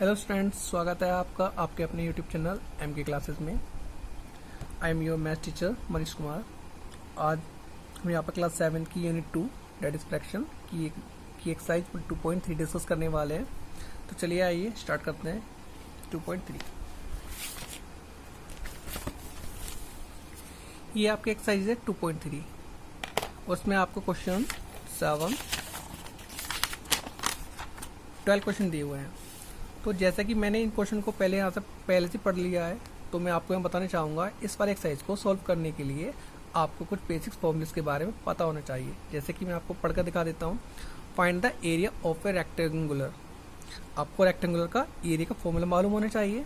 Hello students, स्वागत है आपका आपके अपने यूट्यूब चैनल एम के क्लासेस में। I am your math teacher Manish Kumar. आज हम यहाँ पर क्लास 7 की यूनिट 2 डेट इज फ्रैक्शन की एक्सरसाइज 2.3 डिस्कस करने वाले हैं। तो चलिए आइए स्टार्ट करते हैं 2.3। ये आपकी एक्सरसाइज है 2.3 और उसमें आपको क्वेश्चन 7 12 क्वेश्चन दिए हुए हैं। तो जैसा कि मैंने इन क्वेश्चन को पहले से पढ़ लिया है, तो मैं आपको यहाँ बताना चाहूँगा इस वाले एक्सरसाइज को सॉल्व करने के लिए आपको कुछ बेसिक्स फॉर्मूलेस के बारे में पता होना चाहिए। जैसे कि मैं आपको पढ़कर दिखा देता हूँ। Find the area of A rectangular. आपको रेक्टेंगुलर का एरिया का फॉर्मूला मालूम होना चाहिए।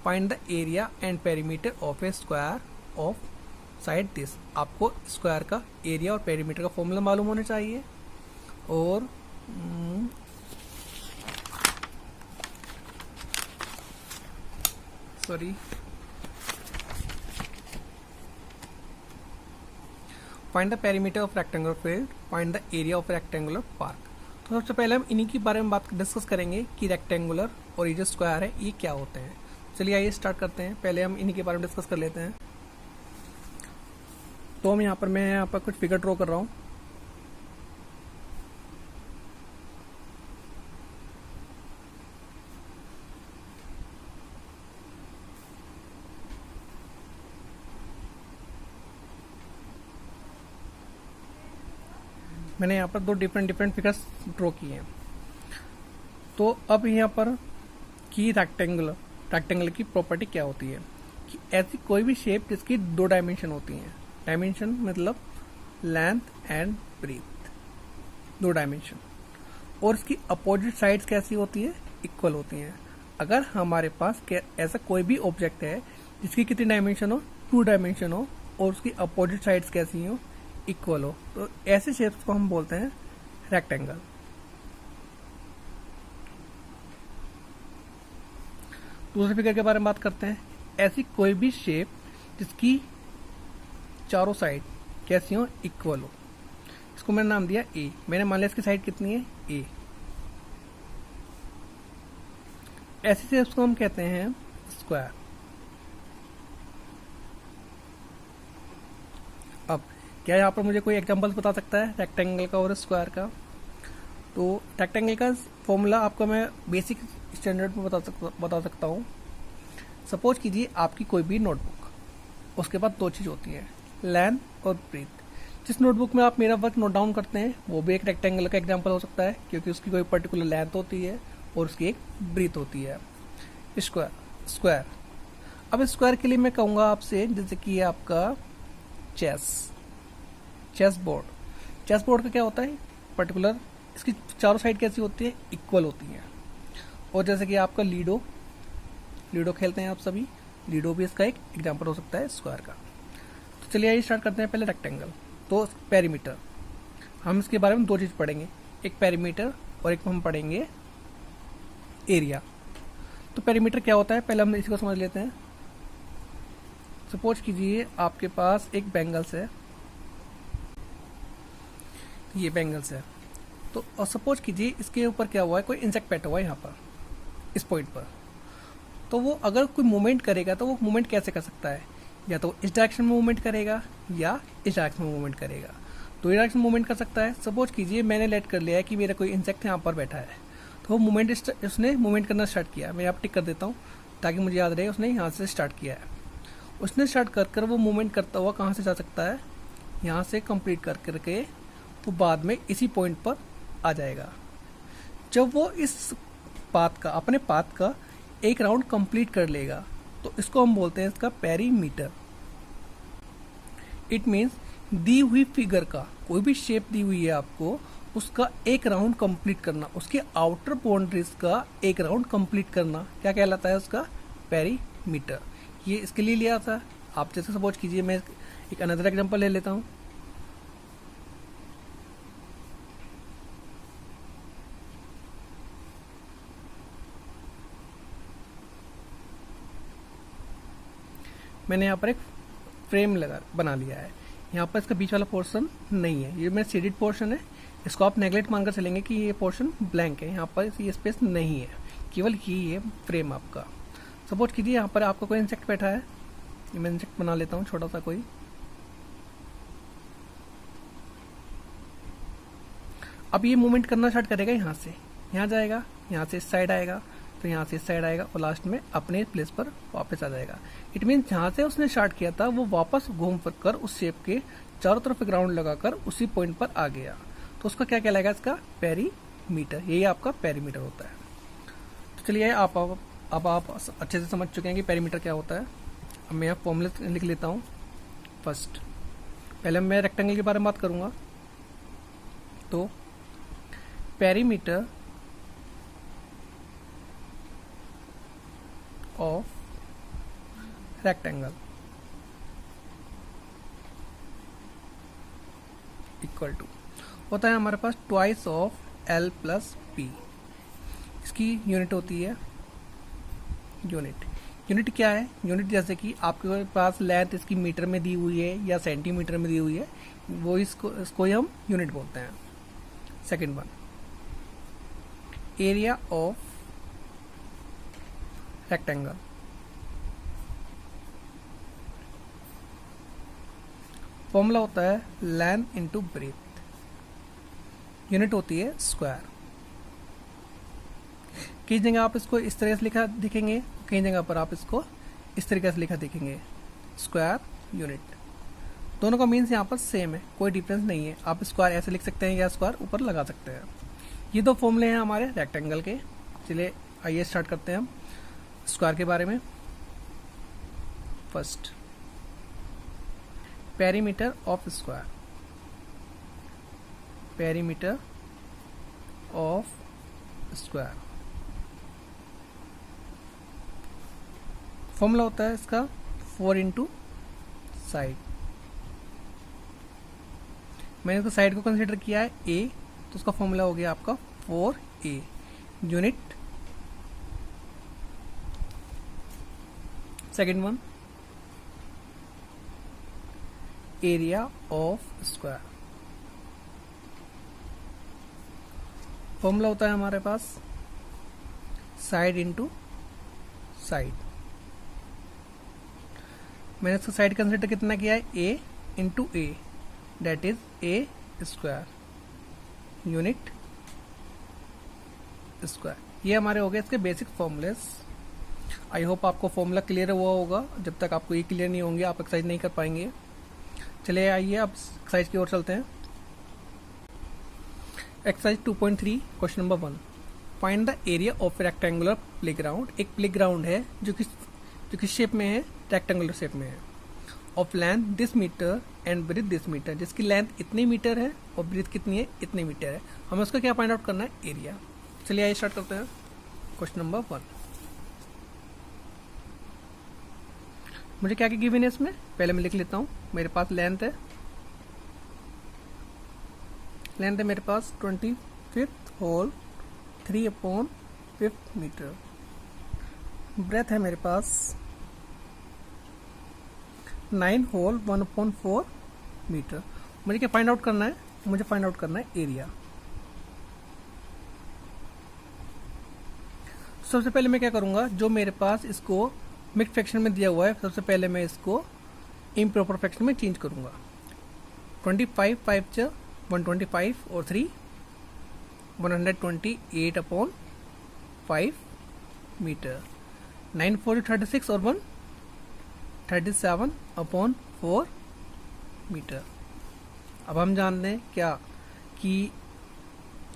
Find the area and perimeter of A square of side this. आपको स्क्वायर का एरिया और पेरीमीटर का फॉर्मूला मालूम होना चाहिए। और find the perimeter of rectangular field, find the area of rectangular park. तो सबसे पहले हम इन्हीं के बारे में डिस्कस करेंगे कि रेक्टेंगुलर और ये जो स्क्वायर है ये क्या होते हैं। चलिए आइए स्टार्ट करते हैं। पहले हम इन्हीं के बारे में डिस्कस कर लेते हैं। तो मैं यहाँ पर कुछ फिगर ड्रॉ कर रहा हूँ। मैंने यहाँ पर दो डिफरेंट फिगर्स ड्रॉ किए हैं। तो अब यहाँ पर कि रेक्टेंगल की प्रॉपर्टी क्या होती है कि ऐसी कोई भी शेप जिसकी दो डायमेंशन होती हैं। डायमेंशन मतलब लेंथ एंड ब्रीथ, दो डायमेंशन। और इसकी अपोजिट साइड्स कैसी होती है? इक्वल होती हैं। अगर हमारे पास ऐसा कोई भी ऑब्जेक्ट है जिसकी कितनी डायमेंशन हो? 2 डायमेंशन हो और उसकी अपोजिट साइड्स कैसी हो? इक्वल हो, तो ऐसे शेप्स को हम बोलते हैं रेक्टेंगल। दूसरे फिगर के बारे में बात करते हैं। ऐसी कोई भी शेप जिसकी चारों साइड कैसी हो? इक्वल हो। इसको मैंने नाम दिया ए। मैंने मान लिया इसकी साइड कितनी है? ए। ऐसी शेप्स को हम कहते हैं स्क्वायर। अब क्या यहाँ पर मुझे कोई एग्जांपल बता सकता है रेक्टेंगल का और स्क्वायर का? तो रेक्टेंगल का फॉर्मूला आपको मैं बेसिक स्टैंडर्ड में बता सकता हूँ। सपोज कीजिए आपकी कोई भी नोटबुक, उसके बाद दो चीज़ होती है, लेंथ और ब्रीथ। जिस नोटबुक में आप मेरा वर्क नोट डाउन करते हैं वो भी एक रेक्टेंगल का एग्जाम्पल हो सकता है, क्योंकि उसकी कोई पर्टिकुलर लेंथ होती है और उसकी एक ब्रीथ होती है। स्क्वायर। अब स्क्वायर के लिए मैं कहूँगा आपसे, जैसे कि आपका चेस बोर्ड का क्या होता है? पर्टिकुलर इसकी चारों साइड कैसी होती है? इक्वल होती है। और जैसे कि आपका लीडो खेलते हैं आप सभी, लीडो भी इसका एक एग्जांपल हो सकता है स्क्वायर का। तो चलिए आइए स्टार्ट करते हैं पहले रेक्टेंगल। तो पेरीमीटर, हम इसके बारे में दो चीज़ पढ़ेंगे, एक पेरीमीटर और एक हम पढ़ेंगे एरिया। तो पेरीमीटर क्या होता है पहले हम इसी को समझ लेते हैं। सपोज कीजिए आपके पास एक बैंगल्स है, ये बैंगल्स है। तो और सपोज कीजिए इसके ऊपर क्या हुआ है, कोई इंसेक्ट बैठा हुआ है यहाँ पर इस पॉइंट पर। तो वो अगर कोई मूवमेंट करेगा तो वो मूवमेंट कैसे कर सकता है? या तो इस डायरेक्शन में मूवमेंट करेगा या इस डायरेक्शन में मूवमेंट करेगा। तो ये डायरेक्शन मूवमेंट कर सकता है। सपोज कीजिए मैंने लेट कर लिया है कि मेरा कोई इंसेक्ट यहाँ पर बैठा है, तो वो उसने मूवमेंट करना स्टार्ट किया। मैं यहाँ पर टिक कर देता हूँ ताकि मुझे याद रहे उसने यहाँ से स्टार्ट किया है। उसने स्टार्ट कर वो मूवमेंट करता हुआ कहाँ से जा सकता है? यहाँ से कंप्लीट करके वो बाद में इसी पॉइंट पर आ जाएगा। जब वो इस अपने पाथ का एक राउंड कंप्लीट कर लेगा तो इसको हम बोलते हैं इसका पेरीमीटर। इट मीन्स दी हुई फिगर का कोई भी शेप दी हुई है आपको, उसका एक राउंड कंप्लीट करना, उसके आउटर बाउंड्रीज का एक राउंड कंप्लीट करना क्या कहलाता है? उसका पेरीमीटर। ये इसके लिए लिया था। आप जैसे सपोज कीजिए मैं एक अनदर एग्जांपल ले लेता हूँ। मैंने यहाँ पर एक फ्रेम बना लिया है। यहाँ पर इसका बीच वाला पोर्शन नहीं है, ये मेरा शेडेड पोर्शन है। इसको आप नेगलेक्ट मानकर चलेंगे कि ये पोर्शन ब्लैंक है, यहाँ पर ये स्पेस नहीं है, केवल ये है फ्रेम आपका। सपोज कीजिए यहाँ पर आपका कोई इंसेक्ट बैठा है, मैं इंसेक्ट बना लेता हूँ छोटा सा कोई। अब ये मूवमेंट करना स्टार्ट करेगा, यहाँ से यहाँ जाएगा, यहाँ से इस साइड आएगा, तो यहाँ से इस साइड आएगा और लास्ट में अपने प्लेस पर वापस आ जाएगा। इट मीन जहाँ से उसने स्टार्ट किया था वो वापस घूम फिर कर उस शेप के चारों तरफ ग्राउंड लगाकर उसी पॉइंट पर आ गया, तो उसका क्या कहलाएगा, इसका पेरीमीटर। यही आपका पेरीमीटर होता है। तो चलिए अब आप अच्छे से समझ चुके हैं कि पेरीमीटर क्या होता है। अब मैं यहाँ फॉर्मूला लिख लेता हूँ। फर्स्ट पहले मैं रेक्टेंगल के बारे में बात करूँगा। तो perimeter of rectangle equal to होता है हमारे पास twice of L plus B. इसकी यूनिट होती है यूनिट क्या है, यूनिट जैसे कि आपके पास लेंथ इसकी मीटर में दी हुई है या सेंटीमीटर में दी हुई है, वो इसको ही हम यूनिट बोलते हैं। Second one, area of rectangle. Formula होता है लेंथ इंटू ब्रेथ, यूनिट होती है स्क्वायर। कई जगह आप इसको इस तरह से लिखा दिखेंगे, कई जगह पर आप इसको इस तरीके से लिखा दिखेंगे, स्क्वायर यूनिट। दोनों का मीन्स यहाँ पर सेम है, कोई डिफरेंस नहीं है। आप स्क्वायर ऐसे लिख सकते हैं या स्क्वायर ऊपर लगा सकते हैं। ये दो फॉर्मूले हैं हमारे रेक्टेंगल के। चलिए आइए स्टार्ट करते हैं हम स्क्वायर के बारे में। First, perimeter of square, perimeter of square. Formula होता है इसका 4 इंटू साइड। मैंने इसको साइड को कंसीडर किया है ए, तो उसका फॉर्मूला हो गया आपका 4a unit. Second one, area of square. Formula होता है हमारे पास साइड इंटू साइड। मैंने इसका साइड कंसिडर कितना किया है, A into A, that is A square unit square. ये हमारे हो गए इसके बेसिक फॉर्मूलेस। आई होप आपको फॉर्मूला क्लियर हुआ होगा। जब तक आपको ये क्लियर नहीं होंगे आप एक्सरसाइज नहीं कर पाएंगे। चलिए आइए अब एक्सरसाइज की ओर चलते हैं। Exercise 2.3 question number 1, find the area of rectangular playground. एक प्लेग्राउंड है जो किस शेप में है, रेक्टेंगुलर शेप में है। Of length this meter and breadth this meter, जिसकी लेंथ इतनी मीटर है और ब्रीथ कितनी है, इतनी मीटर है। हमें उसका क्या फाइंड आउट करना है, एरिया। चलिए आइए स्टार्ट करते हैं क्वेश्चन नंबर 1। मुझे क्या क्या गिवन है इसमें, पहले मैं लिख लेता हूँ। मेरे पास लेंथ है मेरे पास 25 होल 3/5 मीटर। ब्रेथ है मेरे पास 9 होल 1/4 मीटर। मुझे क्या फाइंड आउट करना है, मुझे फाइंड आउट करना है एरिया। सबसे पहले मैं क्या करूंगा, जो मेरे पास इसको मिक्स फ्रैक्शन में दिया हुआ है, सबसे पहले मैं इसको इम्प्रॉपर फ्रैक्शन में चेंज करूंगा। 25 5 125 और 3 128/5 मीटर। 9 4 36 और 1 37/4 मीटर। अब हम जानते हैं क्या कि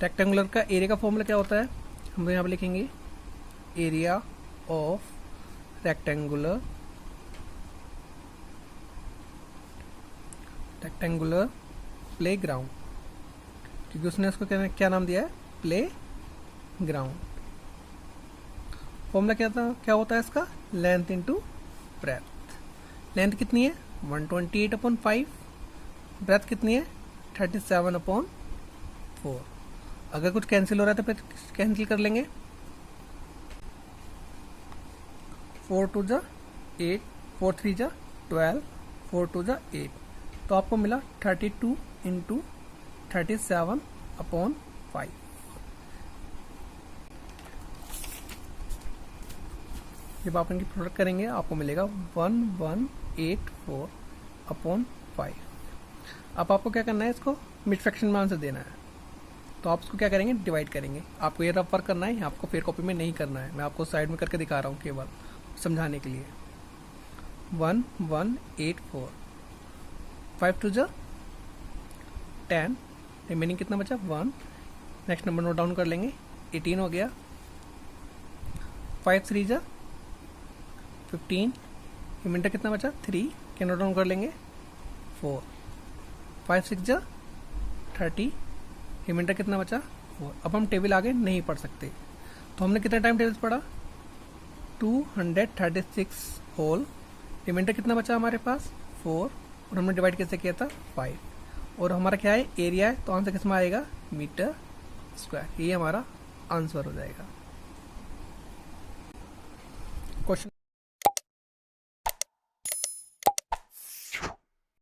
रेक्टेंगुलर का एरिया का फॉर्मूला क्या होता है। हम यहाँ पर लिखेंगे एरिया ऑफ रेक्टेंगुलर प्लेग्राउंड, क्योंकि उसने उसको क्या नाम दिया है, प्ले ग्राउंड। फॉर्मूला क्या होता है इसका, लेंथ इंटू ब्रेथ। लेंथ कितनी है 128/5, ब्रेथ कितनी है 37/4। अगर कुछ कैंसिल हो रहा है तो फिर कैंसिल कर लेंगे। 4 2 जा 8, 4 3 जा 12, 4 2 जा 8, तो आपको मिला 32 इंटू 37/5। जब आप इनकी प्रोडक्ट करेंगे आपको मिलेगा 1184/5। अब आपको क्या करना है, इसको मिड फ्रैक्शन में आंसर देना है। तो आप इसको क्या करेंगे, डिवाइड करेंगे। आपको ये रफ वर्क करना है, आपको फेयर कॉपी में नहीं करना है, मैं आपको साइड में करके दिखा रहा हूँ केवल समझाने के लिए। 1184, 5 2 जा 10, रिमेनिंग कितना बचा 1। नेक्स्ट नंबर नोट डाउन कर लेंगे, 18 हो गया। 5 3 जा 15, रिमाइंडर कितना बचा 3, क्या नोट डाउन कर लेंगे 4। 5 6 जा 30, रिमाइंडर कितना बचा 4। अब हम टेबल आगे नहीं पढ़ सकते, तो हमने कितना टाइम टेबल्स पढ़ा 236 होल, रिमाइंडर कितना बचा हमारे पास 4, और हमने डिवाइड कैसे किया था 5, और हमारा क्या है एरिया है, तो आंसर किसमें आएगा मीटर स्क्वायर। ये हमारा आंसर हो जाएगा। क्वेश्चन